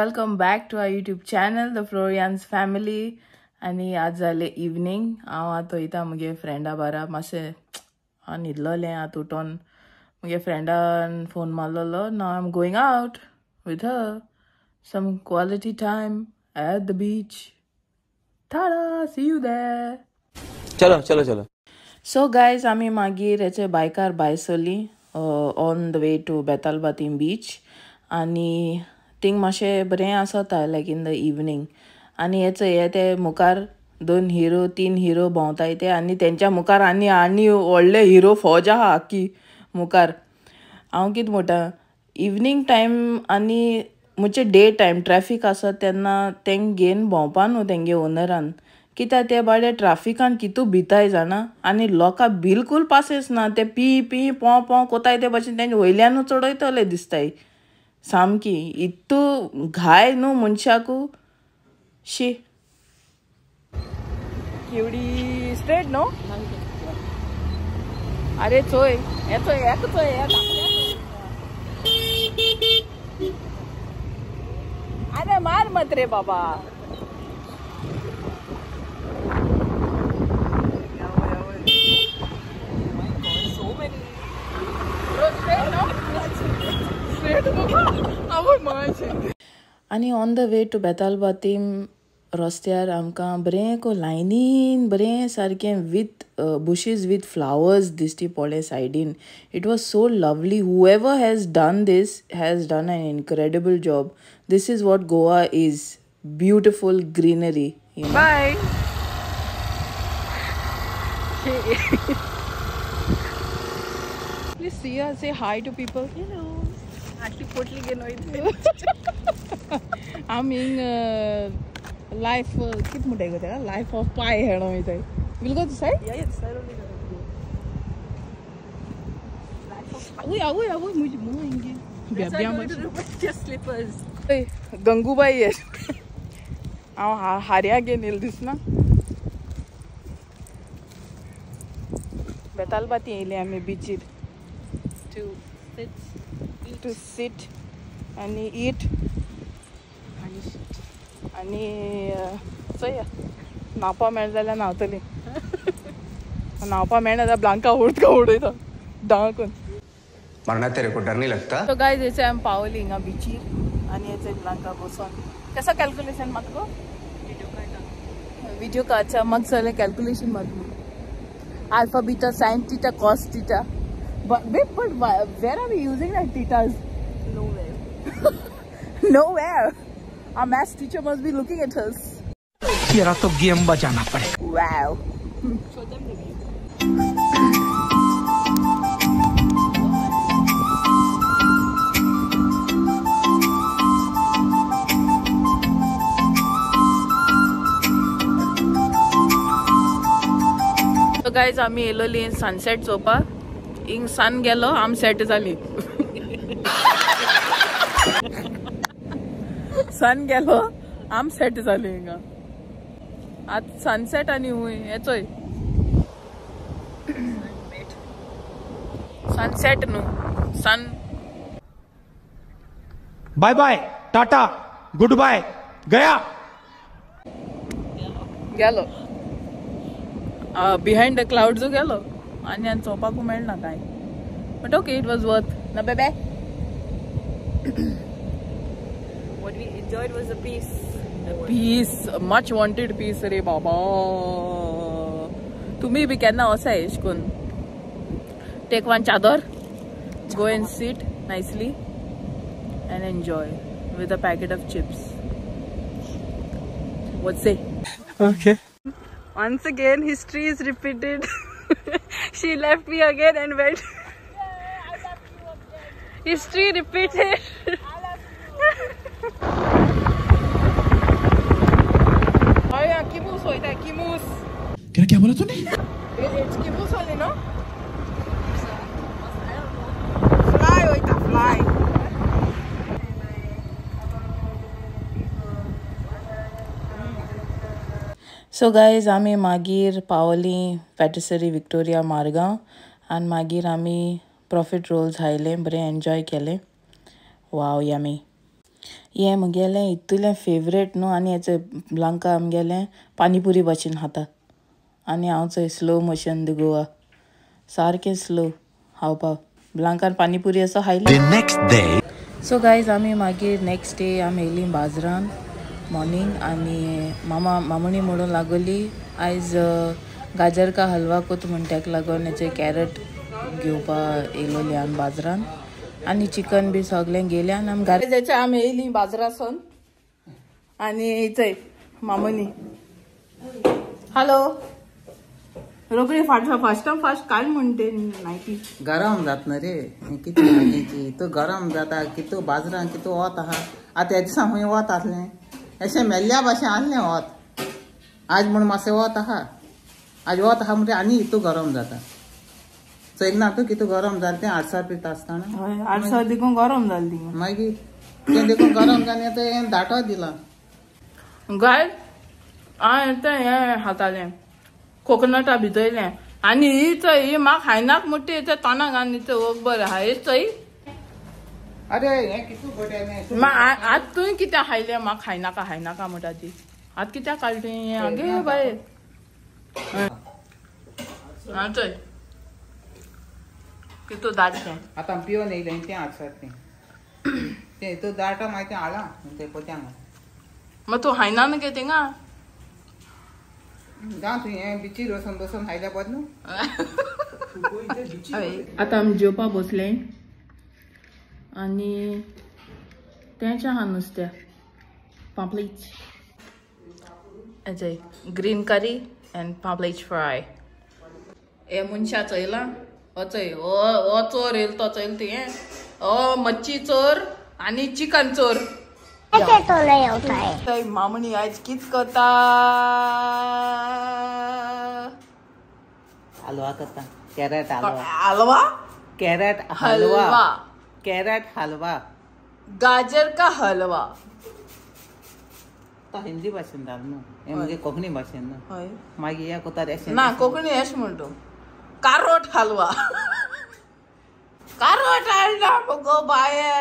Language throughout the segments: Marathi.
welcome back to our YouTube channel, The Florian's Family. आणि आज जाले इवनिंग हांव आतां वयता मुगे फ्रेंडा बारा मातशें हांव न्हिदलोलें आतां उठोन मुगे फ्रेंडान फोन मारलोलो. नाव I am going out with her some quality time at the beach. tada, see you there. चलो चलो चलो. So guys, आमी मागीर हेचे बायकार भायर सरली on the way to Betalbatim beach. आनी थिंग मातशें बरें आसता लायक इन द इवनिंग. आनी हे ते मुखार 2 हिरो 3 हिरो भोंवताय ते आनी तेंच्या मुखार आनी व्हडले हिरो फौज आहा आख्खी मुखार. हांव कितें म्हणटा इवनिंग टायम आनी मुचे डे टायम ट्रॅफिक आसत तेन्ना तेंक घेवन भोंवपा न्हू तेंगे ओनरान. कित्याक ते बाडे ट्रॅफिकान कितू भिताय जाणा आनी लोकां बिलकूल पासेस ना. ते पी पों कोताय ते भाशेन तेंचे वयल्यानूच चडयतले दिसताय सामकी. इतू घाय न्हू मनशाकू शी. केवडी स्ट्रेट न्हू. अरे चोय अरे मार मत रे बाबा. आनी ऑन द वे टू बेतालबातीम रस्त्यार आमकां बरें को लायनीन बरें सारकें विथ बुशीज विथ फ्लावर्स दिसती पडले सायडीन. It was so lovely. Whoever has done this has done an incredible job. This is what Goa is. Beautiful greenery. Bye. Please see her, say hi to people. Hello. Actually, potly I'm in life. Kit mudai go tera life of pie hai no itai. We'll go to side. Yeah, the side only go. Life of pie. Oi, mujhe moenge. Biya just slippers. Hey, Gangubai hai. Aw harya ge nil this na. Betalbati ile ame beach to sit and eat आणि चोय न्हावपा मेळ जाल्यार न्हांवतली. न्हावपा मेळना जाल्यार ब्लांका उडयता डाळकून. मरना तेरे को डर नहीं लगता. तो गाइस हेचे आमी पावली हिंगा बिचीर आनी हेचे ब्लांका बसोन कसो कॅल्क्युलेशन मातको व्हिडिओ काडचा मग सगळे कॅल्क्युलेशन मातको alpha beta sine theta cos theta. But where are we using that thetas? Nowhere. Our maths teacher must be looking at us. तेरा तो गेम बजाना पड़ेगा. Wow. Show them the game. So guys, आम्ही येलोली सनसेट चोवपा. इंग सन गेलो आम सेट जाली. सन गेलो आम सेट जाली हिंगा. आत सनसेट आनी हुंय येचोय सनसेट न्हू सन. बाय बाय टाटा गुड बाय गया गेलो बिहाइंड द क्लाउड्स गेलो आनी आनी चोवपाकू मेळना कांय. But okay it was worth ना बेबे. What we enjoyed was the peace. Peace, much wanted peace रे बाबा. तुम्ही बी केन्ना वसाय एशकोन. टेक वन चादर, go and sit nicely and enjoy with a packet of chips. What say? Okay. Once again, history is repeated. She left me again and went. Yeah, I left you again. History repeated. I left you. Oye, kimus hoy ta kimus. क्या बोला तूने? It's kimus only, no? Fly hoy ta fly. So guys, आमी मागीर पावली पॅटिसरी विक्टोरिया मारगांव आनी मागीर आमी प्रॉफिट रोल्स खायले बरें एन्जॉय केले. Wow yummy. हें म्हगेलें इतुलें फेवरेट न्हू आनी हेचें ब्लांका आमगेलें पानीपुरी भाशेन खाता आनी हांव चोय स्लो मोशन द गोवा सारकें स्लो खावपा ब्लांकान पानीपुरी असो खायली नेक्स्ट डे सो गायज आमी मागीर नेक्स्ट डे आमी येयलीं बाजरान मॉर्निंग आनी मामणी म्हणून लागोली आयज गाजर का हलवा कोत म्हण तेका लागोन हेचे कॅरट घेवपा येयलोली आमी बाजरान आनी चिकन बी सगळें गेलें आनी आमी गाजेचे आमी येयलीं बाजरासून आनी चय मामनी हॅलो रोकडी फास्ट काय म्हणते नायटी गरम जात ना रे किती भाजयेची तो गरम जाता कितू बाजरान कितू वत आहा आतां ह्या दिसा खंय वत आसलें अशें मेल्ल्या भाशेन आहलें वत आज म्हण मातशें वत आहा आज वत आहा म्हणजे आनी हितू गरम जाता चयना तूं कितू गरम जालें तें 8 पिता आसतना 8 देखून गरम जाली ती मागीर तें देखून गरम जालें तें हें धाटो दिला गाय हांवें तें हें हातालें कोकोनटा भिजयलें आनी ही चय ही म्हाका खायनाक म्हणटी तें तोंडाक आनी तें ओग बरें आहा हेच चय अरे हें कितू बरें आज तुवें कित्या खायलें म्हाका खायनाका म्हणटा ती आतां कित्याक खाली तुवें आगे बाय आं चय कितू दाटशें आतां पिवन येयलें तें आसा तें हितू दाटा मागीर तें हाडलां तें पोत्यांक मागीर तूं खायना न्हू गे थिंगा जा तूं हें बिचीर वचून बसून खायल्या बरें न्हू आतां आमी जेवपा बसले आनी तेंचें आहा नुस्तें पापलेट हेचें ग्रीन करी एंड पापलेट फ्राय हे मनशा चयलां हो चय हो चोर येयलो तो चयलो तुवें हो मच्छी चोर आनी चिकन चोर मामणी आयज कित करता हलवा करता कॅरेट हलवा हलवा कॅरेट हलवा कॅरेट हलवा गाजर का हलवा तो हिंदी भाशेन जाल न्हू हें म्हणजे कोंकणी भाशेन न्हू हय मागीर हें कोता रेशन ना कोंकणी एश म्हणटो कारोट हलवा कारोट हाडला मुगो बाये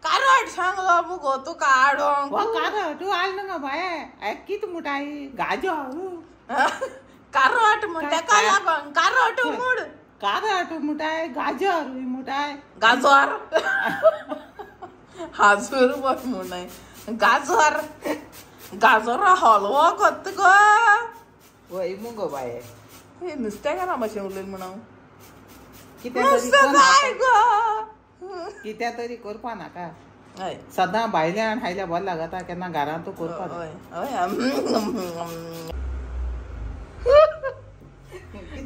कारोट सांगलो मुगो तुका हाडोंक कारोट तूं हाड न्हू बाये कित मुटाई गाजर कारोट म्हण तेका लागोन कारोट मूड कारोट मुटाय गाजर मुटाय गाजर हाजूर बस म्हणाय गाजर गाजर हलवो करता गो वय मुगो बाये हे नुस्तें घाला मातशें उलयन म्हण हांव कित्या तरी करपा नाका हय सदां भायल्यान खायल्या बरें लागता केन्ना घरांत तूं करपा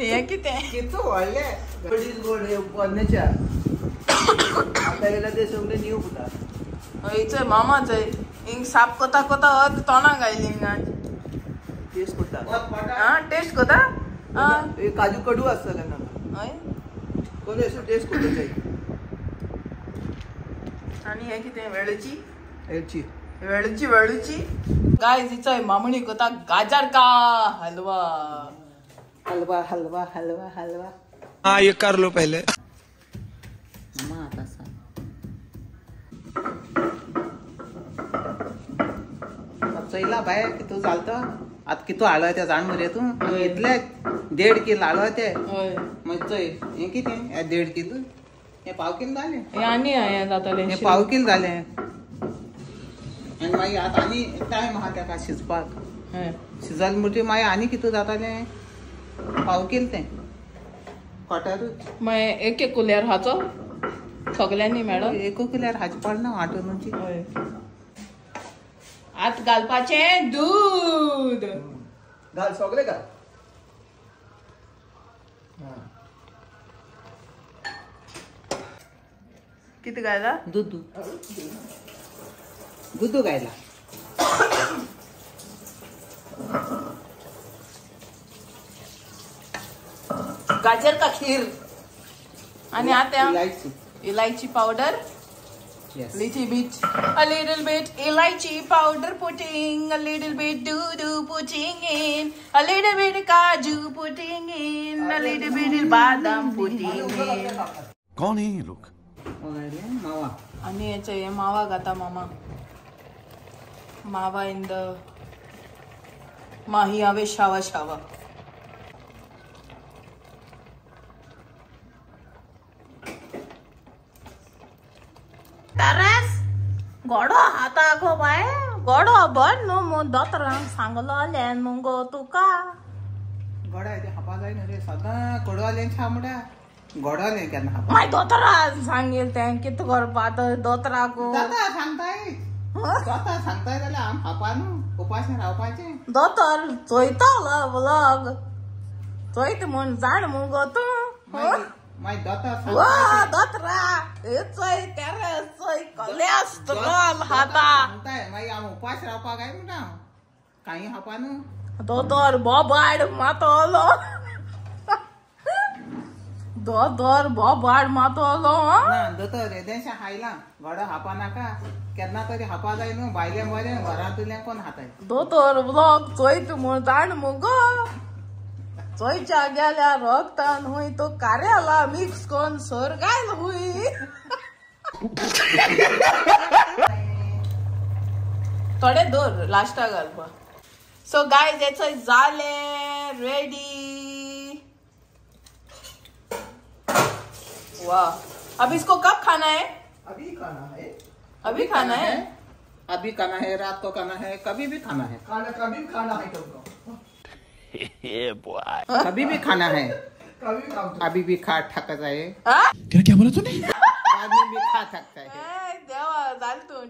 हें कितें कितू व्हडलें पोन्नेच्या आतां येयल्या ते सगळे नीव पुता हयचय मामा चय हिंग साप कोता कोता अर्द तोंडाक घायली हिंगा टेस्ट करता आं टेस्ट कोता आं काजू कडू आसता केन्ना हय कोणी अशें टेस्ट करता जाय आनी हें कितें वेळची हेची वेळची गायज हिचय मामणी कोता गाजर का हलवा हलवा हलवा हलवा हलवा हाँ ये कर लो पहले मम्मा आता सांग चयला बाय कितू जालतो आतां कितू हाडलो ते जाण मरे तूं इतले 1.5 किलो हाडलो ते हय मागीर चय हें कितें हें 1.5 किलो हें पाव किलो जालें हें आनी हें जातालें हें पाव किलो जालें आनी मागीर आतां आनी टायम आहा तेका शिजपाक हय शिजल म्हणटी मागीर आनी कितू जातालें पाव किलो तें कोटारूच मागीर एक कुल्यार हाचो सगल्यांनी मेळोन एक किल्यार हाजी पडना वांटून हय आत घालपाचें दूद घाल सगळे घाल कितें घायला दूद गुदू गायला गाजर का खीर आणि आता इलायची इलायची powder Yes. a little bit elaichi powder putting, a little bit doo putting in, a little bit kaju putting in, a little bit badam putting in. कौन है ये लोग मावा आणि याचे हे मावा घाता मामा. मावा इन द माही हावे शावा शावा. तरस गोडो हाता गो बाय गोडो बन नो मो दोतरांक सांगलोलें नुगो तुका. गोडा ते हापा जाय ना रे सदां कडवालें छा म्हणटा गोडालें केन्ना हापा. माय दोतरा सांगेल तें कितें करपा तर दोतराक. जाता सांगताय स्वता सांगताय जाल्यार आम हापा न्हू उपाशें रावपाचें. दोतोर चोयतालो व्लॉग चोयता म्हूण जाण मुगो तूं. मागीर दोतोर वा दोतरा हे चोय तेरे चोय कोलेस्ट्रॉल हाता. सांगताय मागीर आम उपाश रावपाक काय म्हणटा कांय हापा न्हू. दोतोर बोबाड मातोलो दोतोर बोबाड मातोलो. ना दोतोर येदेशें हायलां गोडो हापा नाका केन्ना तरी हापा जाय न्हू. भायलें बरें घरांतलें कोण हाताय. दोतोर व्लॉग चोयता म्हूण जाण मुगो. चोयच्या गेल्या रोगतान हुंय तो कार्याला मिक्स कोन सोर गायल हुंय. थोडे दोर लास्टा घालपा. सो गाइस याचं झाले रेडी. वाह अब इसको कब खाना है? अभी खाना है. अभी खाना है. अभी खाना है रात को खाना है कभी भी खाना है. खाना कभी खाना है तुमको. कभी भी खाना है. कभी खाओ. अभी भी खा ठक जाए. हाँ? क्या बोला तूने? बाद में भी खा सकता है. ए, देवा जालतून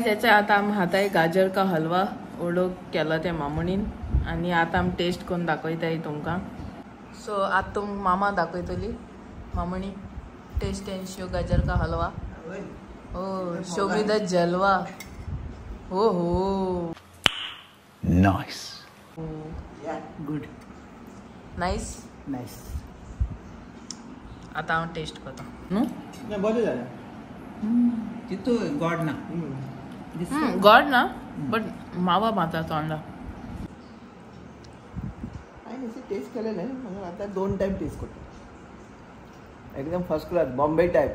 त्याचे आता आम हाताय गाजर का हलवा ओडो केला ते मामणीन आणि आता आम टेस्ट करून दाखयताय तुमकां. सो आता तुम मामा दाखयतली मामणी टेस्ट एंड शो गाजर का हलवा. ओ शो मी द जलवा. हो हो नाइस. Good nice. नाइस. आता हांव टेस्ट करता न्हू. बरें जालें. तितू गोड ना. गॉड ना बट मावा माता तोंडा. हांवें अशें टेस्ट केलेलें म्हणून आतां 2 टायम टेस्ट करता. एकदम फर्स्ट क्लास बॉम्बे टायप.